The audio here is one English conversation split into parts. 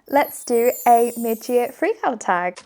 let's do a mid-year freakout tag.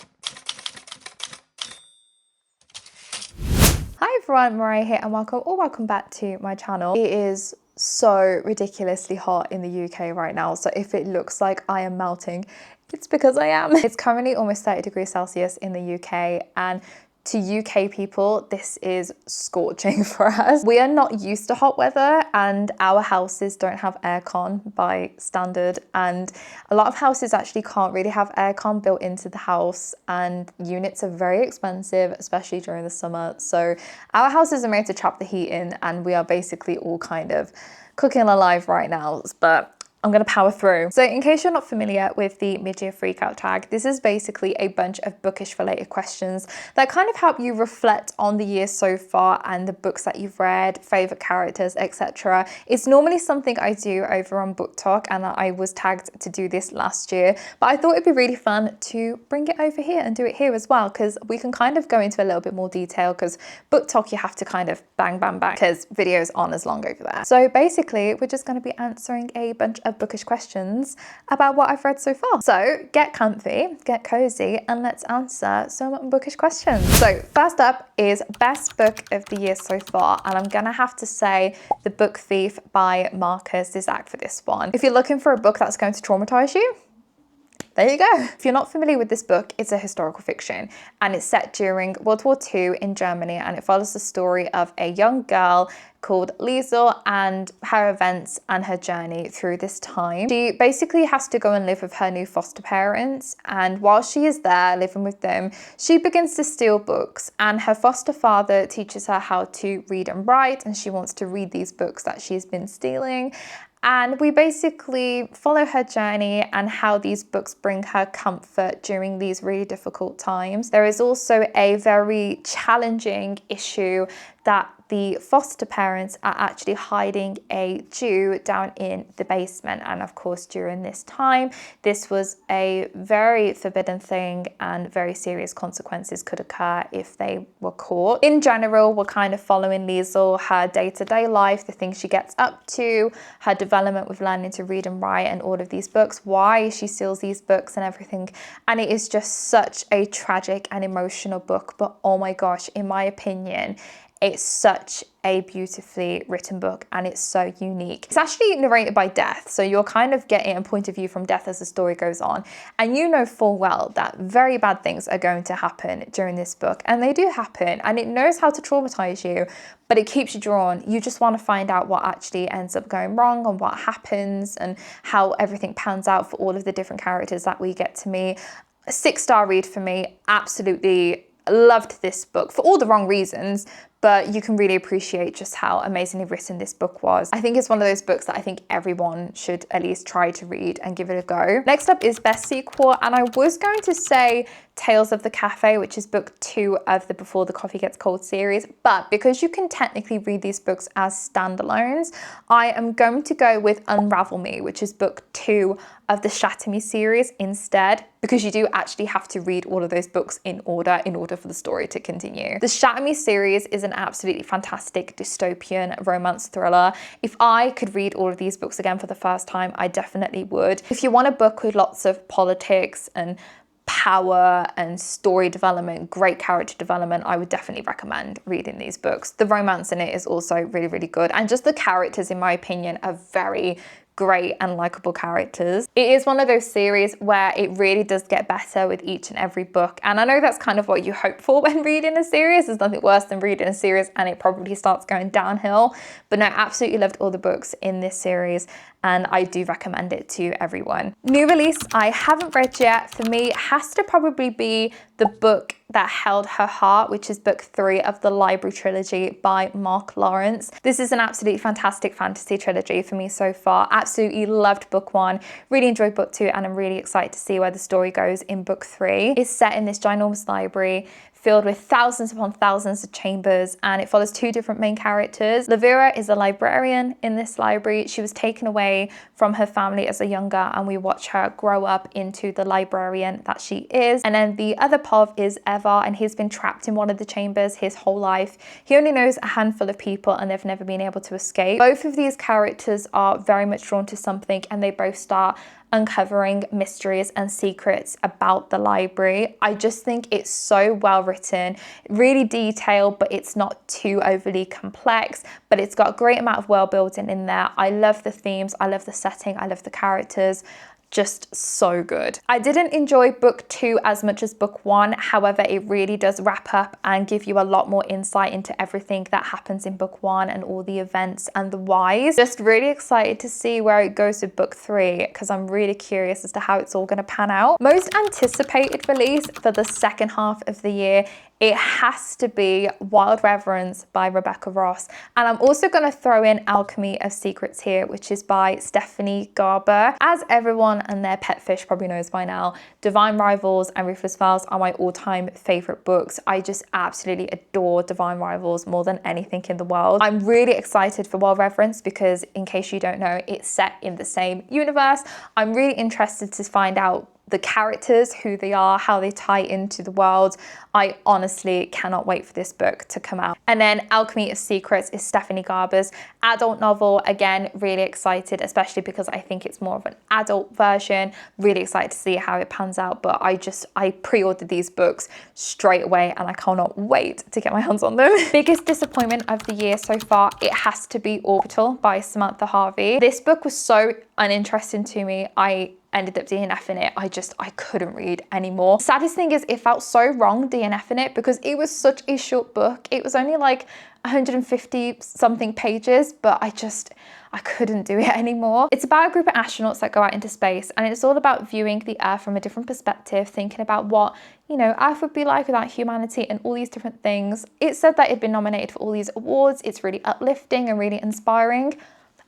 Hi everyone, Mariah here and welcome back to my channel. It is so ridiculously hot in the UK right now, so if it looks like I am melting, it's because I am. It's currently almost 30 degrees Celsius in the UK, and to UK people, this is scorching for us. We are not used to hot weather and our houses don't have aircon by standard, and a lot of houses actually can't really have aircon built into the house, and units are very expensive, especially during the summer. So our houses are made to trap the heat in, and we are basically all kind of cooking alive right now, but I'm gonna power through. So in case you're not familiar with the mid-year freakout tag, this is basically a bunch of bookish related questions that kind of help you reflect on the year so far and the books that you've read, favorite characters, etc. It's normally something I do over on BookTok, and I was tagged to do this last year, but I thought it'd be really fun to bring it over here and do it here as well, because we can kind of go into a little bit more detail, because BookTok you have to kind of bang because videos aren't as long over there. So basically we're just going to be answering a bunch of bookish questions about what I've read so far. So get comfy, get cozy, and let's answer some bookish questions. So first up is best book of the year so far, and I'm gonna have to say The Book Thief by Marcus Zizak for this one. If you're looking for a book that's going to traumatize you, there you go. If you're not familiar with this book, it's a historical fiction, and it's set during World War II in Germany, and it follows the story of a young girl called Liesel and her events and her journey through this time. She basically has to go and live with her new foster parents, and while she is there living with them, she begins to steal books, and her foster father teaches her how to read and write, and she wants to read these books that she's been stealing. And we basically follow her journey and how these books bring her comfort during these really difficult times. There is also a very challenging issue that the foster parents are actually hiding a Jew down in the basement. And of course, during this time, this was a very forbidden thing, and very serious consequences could occur if they were caught. In general, we're kind of following Liesel, her day-to-day life, the things she gets up to, her development with learning to read and write and all of these books, why she steals these books and everything. And it is just such a tragic and emotional book, but oh my gosh, in my opinion, it's such a beautifully written book, and it's so unique. It's actually narrated by Death, so you're kind of getting a point of view from Death as the story goes on, and you know full well that very bad things are going to happen during this book, and they do happen, and it knows how to traumatize you, but it keeps you drawn. You just want to find out what actually ends up going wrong and what happens and how everything pans out for all of the different characters that we get to meet. A 6-star read for me. Absolutely loved this book for all the wrong reasons, but you can really appreciate just how amazingly written this book was. I think it's one of those books that I think everyone should at least try to read and give it a go. Next up is best sequel, and I was going to say Tales of the Cafe, which is book 2 of the Before the Coffee Gets Cold series, but because you can technically read these books as standalones, I am going to go with Unravel Me, which is book 2 of the Shatter Me series instead, because you do actually have to read all of those books in order for the story to continue. The Shatter Me series is an absolutely fantastic dystopian romance thriller. If I could read all of these books again for the first time, I definitely would. If you want a book with lots of politics and power and story development, great character development, I would definitely recommend reading these books. The romance in it is also really, really good, and just the characters, in my opinion, are very great and likable characters. It is one of those series where it really does get better with each and every book, and I know that's kind of what you hope for when reading a series. There's nothing worse than reading a series and it probably starts going downhill, but no, absolutely loved all the books in this series, and I do recommend it to everyone. New release I haven't read yet, for me, it has to probably be the book that held her heart, which is book 3 of the Library trilogy by Mark Lawrence. This is an absolutely fantastic fantasy trilogy for me so far. Absolutely loved book 1, really enjoyed book 2, and I'm really excited to see where the story goes in book 3. It's set in this ginormous library filled with thousands upon thousands of chambers, and it follows 2 different main characters. Lavira is a librarian in this library. She was taken away from her family as a young girl, and we watch her grow up into the librarian that she is. And then the other Pov is Eva, and he's been trapped in one of the chambers his whole life. He only knows a handful of people, and they've never been able to escape. Both of these characters are very much drawn to something, and they both start uncovering mysteries and secrets about the library. I just think it's so well written, really detailed, but it's not too overly complex, but it's got a great amount of world building in there. I love the themes, I love the setting, I love the characters. Just so good. I didn't enjoy book 2 as much as book 1. However, it really does wrap up and give you a lot more insight into everything that happens in book 1 and all the events and the whys. Just really excited to see where it goes with book 3 because I'm really curious as to how it's all going to pan out. Most anticipated release for the second half of the year, it has to be Wild Reverence by Rebecca Ross. And I'm also going to throw in Alchemy of Secrets here, which is by Stephanie Garber. As everyone and their pet fish probably knows by now, Divine Rivals and Ruthless Vows are my all-time favorite books. I just absolutely adore Divine Rivals more than anything in the world. I'm really excited for Wild Reverence because, in case you don't know, it's set in the same universe. I'm really interested to find out the characters, who they are, how they tie into the world. I honestly cannot wait for this book to come out. And then Alchemy of Secrets is Stephanie Garber's adult novel. Again, really excited, especially because I think it's more of an adult version. Really excited to see how it pans out, but I pre-ordered these books straight away and I cannot wait to get my hands on them. Biggest disappointment of the year so far, it has to be Orbital by Samantha Harvey. This book was so uninteresting to me. I ended up DNFing it. I couldn't read anymore. Saddest thing is it felt so wrong DNFing it because it was such a short book. It was only like 150 something pages, but I couldn't do it anymore. It's about a group of astronauts that go out into space, and it's all about viewing the Earth from a different perspective, thinking about what, Earth would be like without humanity and all these different things. It said that it'd been nominated for all these awards. It's really uplifting and really inspiring.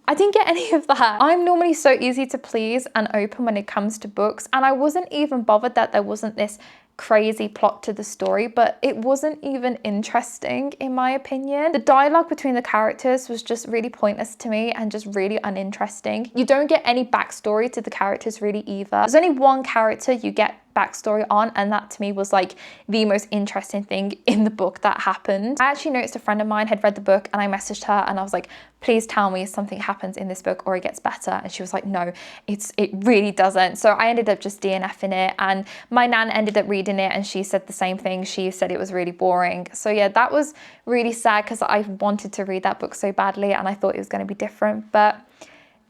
I didn't get any of that. I'm normally so easy to please and open when it comes to books, and I wasn't even bothered that there wasn't this crazy plot to the story, but it wasn't even interesting in my opinion. The dialogue between the characters was just really pointless to me and just really uninteresting. You don't get any backstory to the characters really either. There's only one character you get backstory on, and that to me was like the most interesting thing in the book that happened. I actually noticed a friend of mine had read the book and I messaged her and I was like, please tell me something happens in this book or it gets better, and she was like, no, it really doesn't. So I ended up just DNFing it, and my nan ended up reading it and she said the same thing. She said it was really boring. So yeah, that was really sad because I wanted to read that book so badly and I thought it was going to be different, but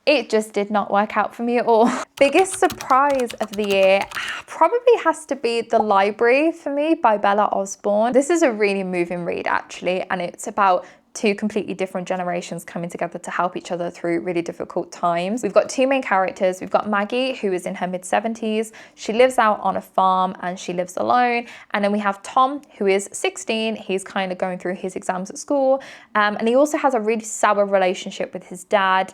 it just did not work out for me at all. Biggest surprise of the year probably has to be The Library for me by Bella Osborne. This is a really moving read actually, and it's about two completely different generations coming together to help each other through really difficult times. We've got two main characters. We've got Maggie, who is in her mid-70s. She lives out on a farm and she lives alone. And then we have Tom, who is 16. He's kind of going through his exams at school. And he also has a really sour relationship with his dad.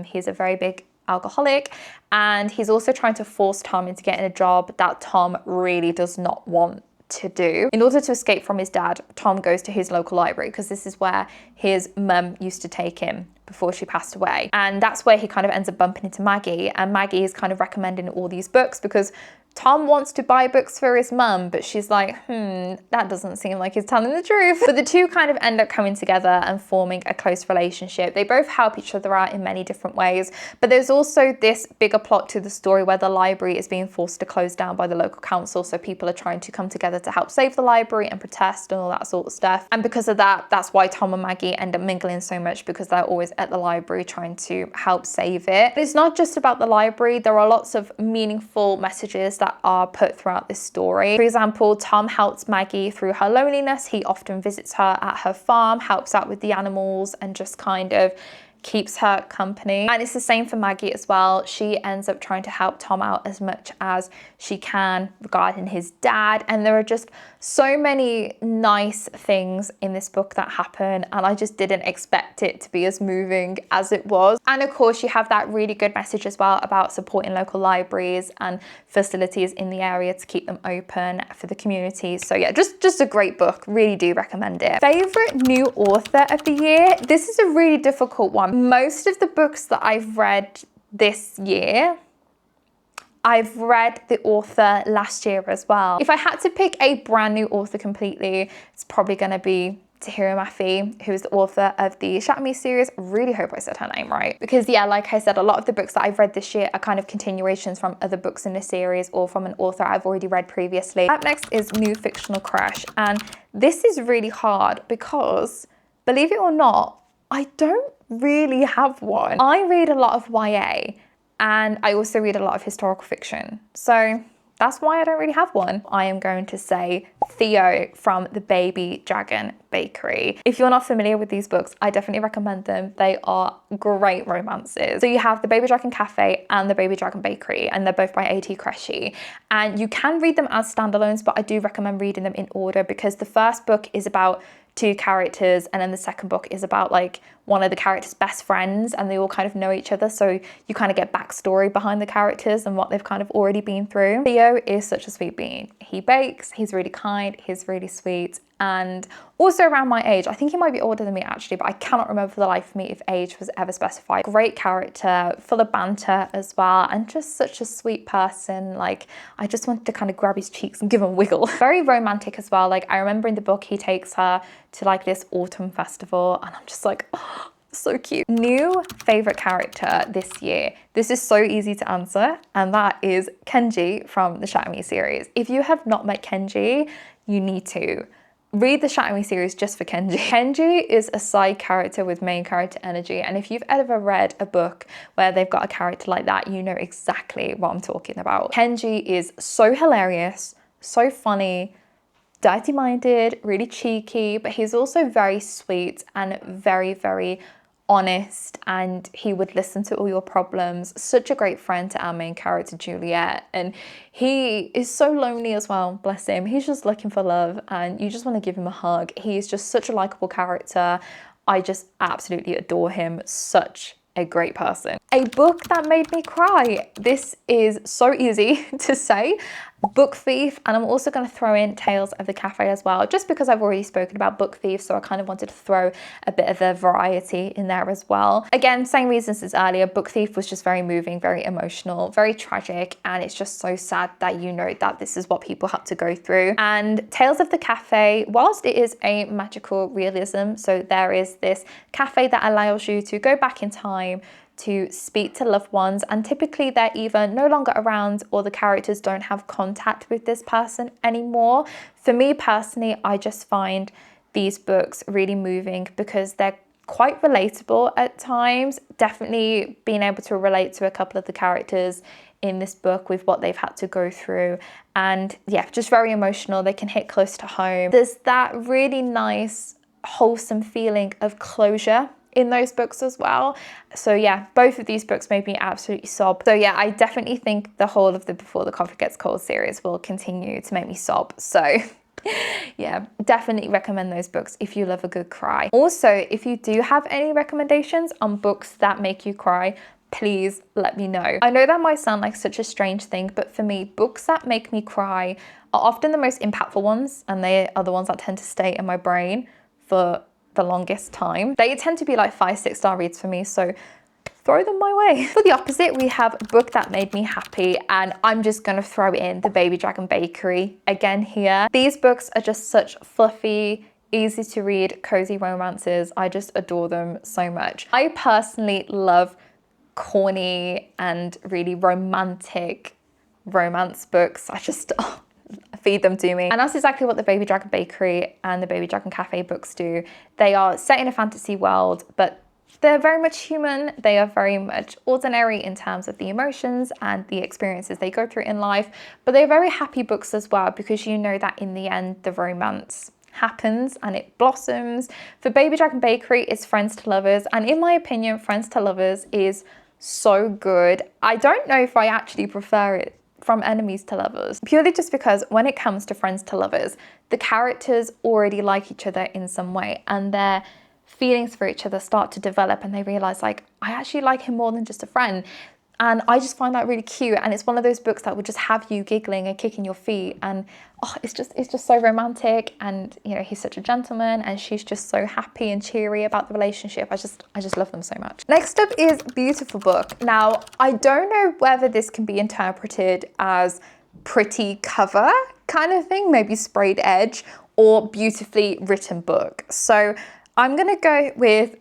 He's a very big alcoholic, and he's also trying to force Tom into getting a job that Tom really does not want to do. In order to escape from his dad, Tom goes to his local library because this is where his mum used to take him before she passed away. And that's where he kind of ends up bumping into Maggie, and Maggie is kind of recommending all these books because Tom wants to buy books for his mum, but she's like, that doesn't seem like he's telling the truth. But the two kind of end up coming together and forming a close relationship. They both help each other out in many different ways, but there's also this bigger plot to the story where the library is being forced to close down by the local council, so people are trying to come together to help save the library and protest and all that sort of stuff. And because of that, that's why Tom and Maggie end up mingling so much, because they're always at the library trying to help save it. But it's not just about the library. There are lots of meaningful messages that are put throughout this story. For example, Tom helps Maggie through her loneliness. He often visits her at her farm, helps out with the animals, and just kind of keeps her company. And it's the same for Maggie as well. She ends up trying to help Tom out as much as she can regarding his dad. And there are just so many nice things in this book that happen, and I just didn't expect it to be as moving as it was. And of course, you have that really good message as well about supporting local libraries and facilities in the area to keep them open for the community. So yeah, just a great book. Really do recommend it. Favorite new author of the year? This is a really difficult one. Most of the books that I've read this year, I've read the author last year as well. If I had to pick a brand new author completely, it's probably going to be Tahira Mafi, who is the author of the Shatter Me series. Really hope I said her name right, because yeah, like I said, a lot of the books that I've read this year are kind of continuations from other books in the series or from an author I've already read previously. Up next is New Fictional Crush, and this is really hard because, believe it or not, I don't really have one. I read a lot of YA and I also read a lot of historical fiction, so that's why I don't really have one. I am going to say Theo from the Baby Dragon Bakery. If you're not familiar with these books, I definitely recommend them. They are great romances. So you have the Baby Dragon Cafe and the Baby Dragon Bakery, and they're both by A.T. Kreshe. And you can read them as standalones, but I do recommend reading them in order, because the first book is about two characters, and then the second book is about like one of the characters' best friends, and they all kind of know each other, so you kind of get backstory behind the characters and what they've kind of already been through. Theo is such a sweet bean. He bakes, he's really kind, he's really sweet, and also around my age. I think he might be older than me actually, but I cannot remember for the life of me if age was ever specified. Great character, full of banter as well, and just such a sweet person. Like, I just wanted to kind of grab his cheeks and give him a wiggle. Very romantic as well. Like, I remember in the book he takes her to like this autumn festival, and I'm just like, oh, so cute. New favorite character this year. This is so easy to answer, and that is Kenji from the Shatter Me series. If you have not met Kenji, you need to. Read the Shatter Me series just for Kenji. Kenji is a side character with main character energy, and if you've ever read a book where they've got a character like that, you know exactly what I'm talking about. Kenji is so hilarious, so funny, dirty-minded, really cheeky, but he's also very sweet and very, very honest, and he would listen to all your problems. Such a great friend to our main character Juliet, and he is so lonely as well, bless him. He's just looking for love and you just want to give him a hug. He's just such a likable character. I just absolutely adore him. Such a great person. A book that made me cry. This is so easy to say. Book Thief, and I'm also going to throw in Tales of the Cafe as well, just because I've already spoken about Book Thief, so I kind of wanted to throw a bit of a variety in there as well. Again, same reasons as earlier. Book Thief was just very moving, very emotional, very tragic, and it's just so sad that you know that this is what people had to go through. And Tales of the Cafe, whilst it is a magical realism, so there is this cafe that allows you to go back in time to speak to loved ones, and typically they're either no longer around or the characters don't have contact with this person anymore. For me personally, I just find these books really moving because they're quite relatable at times. Definitely being able to relate to a couple of the characters in this book with what they've had to go through, and yeah, just very emotional. They can hit close to home. There's that really nice, wholesome feeling of closure in those books as well. So yeah, both of these books made me absolutely sob. So yeah, I definitely think the whole of the Before the Coffee Gets Cold series will continue to make me sob. So yeah, definitely recommend those books if you love a good cry. Also, if you do have any recommendations on books that make you cry, please let me know. I know that might sound like such a strange thing, but for me, books that make me cry are often the most impactful ones, and they are the ones that tend to stay in my brain for the longest time. They tend to be like 5-6 star reads for me, so throw them my way. For the opposite, we have a book that made me happy, and I'm just gonna throw in the Baby Dragon Bakery again here. These books are just such fluffy, easy to read, cozy romances. I just adore them so much. I personally love corny and really romantic romance books. I just feed them to me. And that's exactly what the Baby Dragon Bakery and the Baby Dragon Cafe books do. They are set in a fantasy world, but they're very much human. They are very much ordinary in terms of the emotions and the experiences they go through in life, but they're very happy books as well, because you know that in the end, the romance happens and it blossoms. For Baby Dragon Bakery, it's Friends to Lovers, and in my opinion, Friends to Lovers is so good. I don't know if I actually prefer it from Enemies to Lovers, purely just because when it comes to Friends to Lovers, the characters already like each other in some way, and their feelings for each other start to develop, and they realize, like, I actually like him more than just a friend. And I just find that really cute, and it's one of those books that would just have you giggling and kicking your feet, and oh, it's just so romantic. And you know, he's such a gentleman and she's just so happy and cheery about the relationship. I just love them so much. Next up is Beautiful Book. Now, I don't know whether this can be interpreted as pretty cover kind of thing, maybe sprayed edge, or beautifully written book. So I'm gonna go with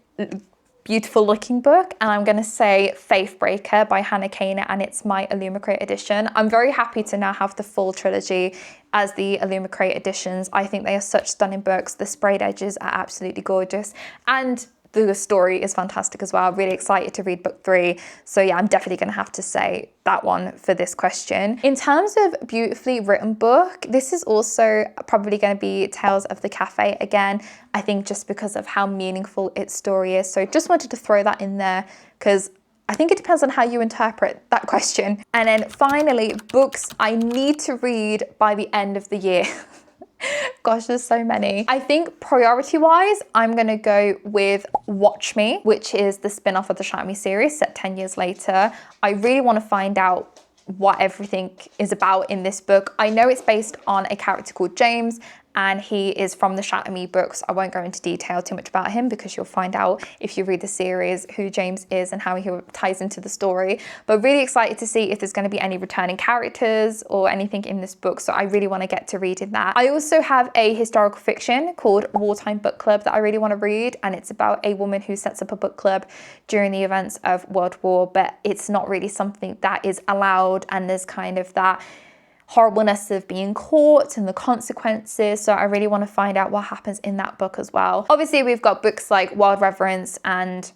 beautiful looking book, and I'm gonna say Faith Breaker by Hannah Kaner, and it's my Illumicrate edition. I'm very happy to now have the full trilogy as the Illumicrate editions. I think they are such stunning books. The sprayed edges are absolutely gorgeous, and the story is fantastic as well. Really excited to read book 3. So yeah, I'm definitely gonna have to say that one for this question. In terms of beautifully written book, this is also probably gonna be Tales of the Cafe again. I think just because of how meaningful its story is. So just wanted to throw that in there because I think it depends on how you interpret that question. And then finally, books I need to read by the end of the year. Gosh, there's so many. I think priority-wise, I'm gonna go with Watch Me, which is the spin-off of the Shatter Me series set 10 years later. I really wanna find out what everything is about in this book. I know it's based on a character called James, and he is from the Shatter Me books. I won't go into detail too much about him because you'll find out if you read the series who James is and how he ties into the story. But really excited to see if there's going to be any returning characters or anything in this book. So I really want to get to reading that. I also have a historical fiction called Wartime Book Club that I really want to read, and it's about a woman who sets up a book club during the events of World War, but it's not really something that is allowed, and there's kind of that horribleness of being caught and the consequences. So I really want to find out what happens in that book as well. Obviously, we've got books like Wild Reverence and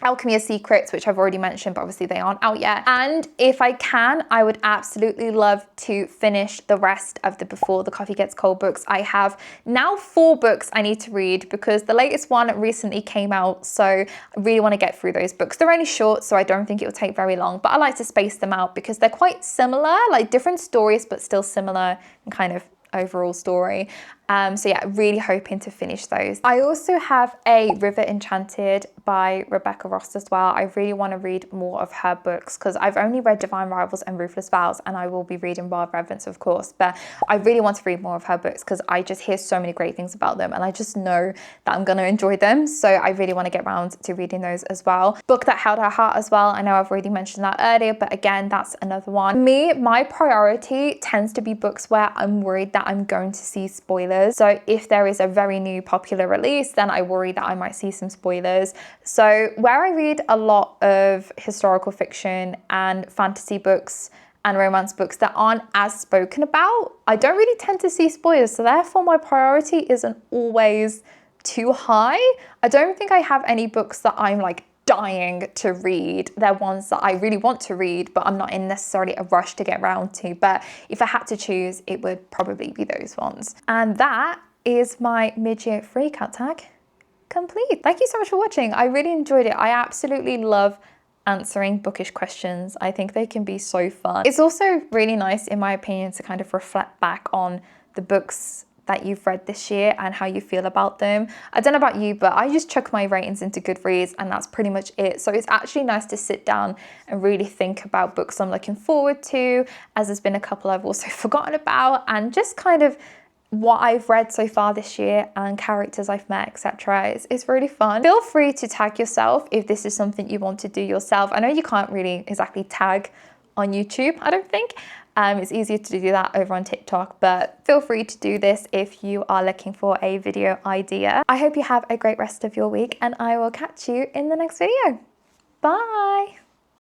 Alchemy of Secrets, which I've already mentioned, but obviously they aren't out yet. And if I can, I would absolutely love to finish the rest of the Before the Coffee Gets Cold books. I have now 4 books I need to read because the latest one recently came out. So I really want to get through those books. They're only short, so I don't think it will take very long, but I like to space them out because they're quite similar, like different stories, but still similar in kind of overall story. So yeah, really hoping to finish those. I also have a River Enchanted by Rebecca Ross as well. I really want to read more of her books because I've only read Divine Rivals and Ruthless Vows, and I will be reading Wild Reverence, of course, but I really want to read more of her books because I just hear so many great things about them, and I just know that I'm going to enjoy them. So I really want to get around to reading those as well. Book That Held Her Heart as well. I know I've already mentioned that earlier, but again, that's another one. My priority tends to be books where I'm worried that I'm going to see spoilers. So if there is a very new popular release, then I worry that I might see some spoilers. So where I read a lot of historical fiction and fantasy books and romance books that aren't as spoken about, I don't really tend to see spoilers. So therefore my priority isn't always too high. I don't think I have any books that I'm like dying to read. They're ones that I really want to read, but I'm not in necessarily a rush to get around to. But if I had to choose, it would probably be those ones. And that is my mid-year freakout tag complete. Thank you so much for watching. I really enjoyed it. I absolutely love answering bookish questions. I think they can be so fun. It's also really nice, in my opinion, to kind of reflect back on the books that you've read this year and how you feel about them. I don't know about you, but I just chuck my ratings into Goodreads and that's pretty much it. So it's actually nice to sit down and really think about books I'm looking forward to, as there's been a couple I've also forgotten about, and just kind of what I've read so far this year and characters I've met, etc. It's really fun. Feel free to tag yourself if this is something you want to do yourself. I know you can't really exactly tag on YouTube, I don't think. It's easier to do that over on TikTok, but feel free to do this if you are looking for a video idea. I hope you have a great rest of your week, and I will catch you in the next video. Bye.